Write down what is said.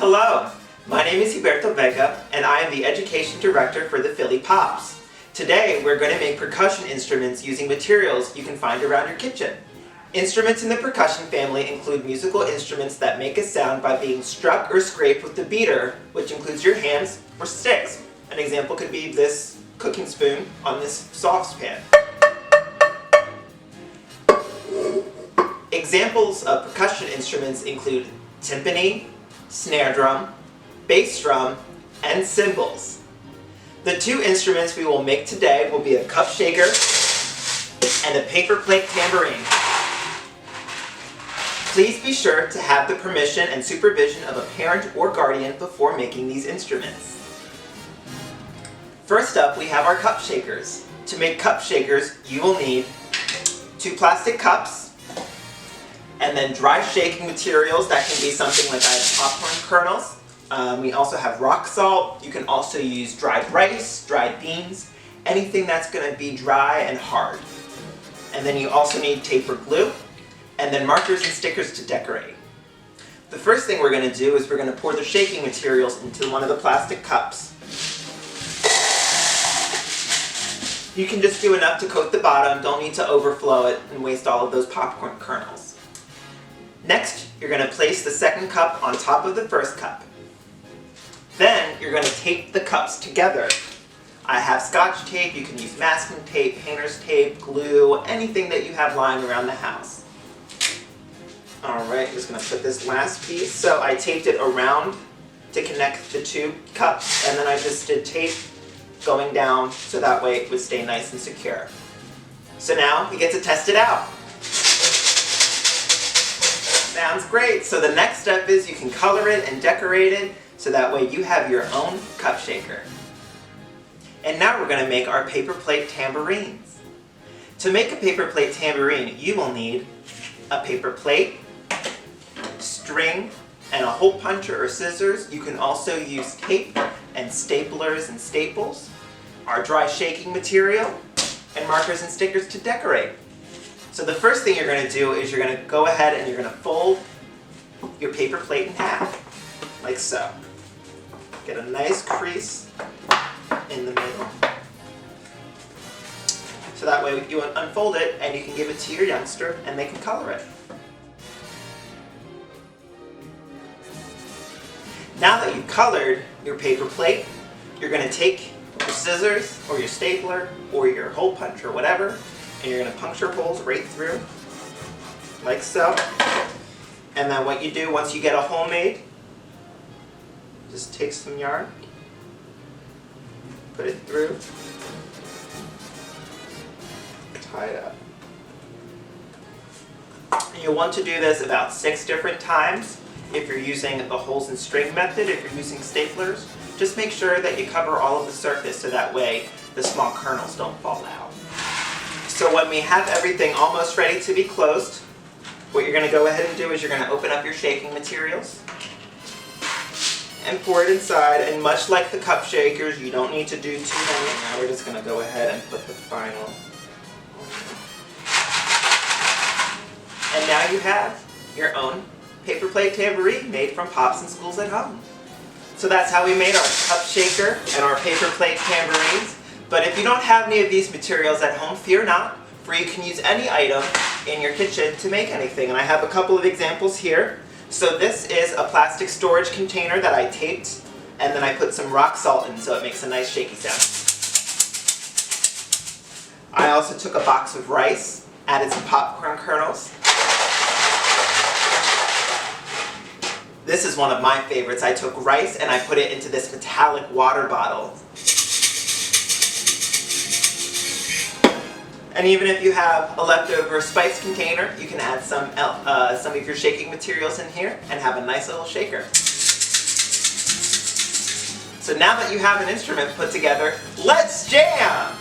Hello, my name is Huberto Vega and I am the Education Director for the Philly Pops. Today we're going to make percussion instruments using materials you can find around your kitchen. Instruments in the percussion family include musical instruments that make a sound by being struck or scraped with the beater, which includes your hands or sticks. An example could be this cooking spoon on this saucepan. Examples of percussion instruments include timpani, snare drum, bass drum, and cymbals. The two instruments we will make today will be a cup shaker and a paper plate tambourine. Please be sure to have the permission and supervision of a parent or guardian before making these instruments. First up, we have our cup shakers. To make cup shakers, you will need 2 plastic cups, and then dry shaking materials. That can be something like popcorn kernels. We also have rock salt. You can also use dried rice, dried beans, anything that's going to be dry and hard. And then you also need tape or glue, and then markers and stickers to decorate. The first thing we're going to do is we're going to pour the shaking materials into one of the plastic cups. You can just do enough to coat the bottom, don't need to overflow it and waste all of those popcorn kernels. Next, you're going to place the second cup on top of the first cup. Then, you're going to tape the cups together. I have scotch tape, you can use masking tape, painter's tape, glue, anything that you have lying around the house. Alright, just going to put this last piece. So I taped it around to connect the 2 cups, and then I just did tape going down so that way it would stay nice and secure. So now we get to test it out. Sounds great. So the next step is you can color it and decorate it so that way you have your own cup shaker. And now we're going to make our paper plate tambourines. To make a paper plate tambourine, you will need a paper plate, string, and a hole puncher or scissors. You can also use tape and staplers and staples, our dry shaking material, and markers and stickers to decorate. So the first thing you're going to do is you're going to go ahead and you're going to fold your paper plate in half, like so. Get a nice crease in the middle. So that way you unfold it and you can give it to your youngster and they can color it. Now that you've colored your paper plate, you're going to take your scissors or your stapler or your hole punch or whatever, and you're going to puncture holes right through, like so. And then what you do once you get a hole made, just take some yarn, put it through, tie it up. And you'll want to do this about 6 different times. If you're using the holes and string method, if you're using staplers, just make sure that you cover all of the surface so that way the small kernels don't fall out. So when we have everything almost ready to be closed, what you're going to go ahead and do is you're going to open up your shaking materials and pour it inside. And much like the cup shakers, you don't need to do too many. Now we're just going to go ahead and put the final. And now you have your own paper plate tambourine made from pops in schools at home. So that's how we made our cup shaker and our paper plate tambourines. But if you don't have any of these materials at home, fear not, for you can use any item in your kitchen to make anything. And I have a couple of examples here. So this is a plastic storage container that I taped, and then I put some rock salt in so it makes a nice shaky sound. I also took a box of rice, added some popcorn kernels. This is one of my favorites. I took rice and I put it into this metallic water bottle. And even if you have a leftover spice container, you can add some of your shaking materials in here and have a nice little shaker. So now that you have an instrument put together, let's jam!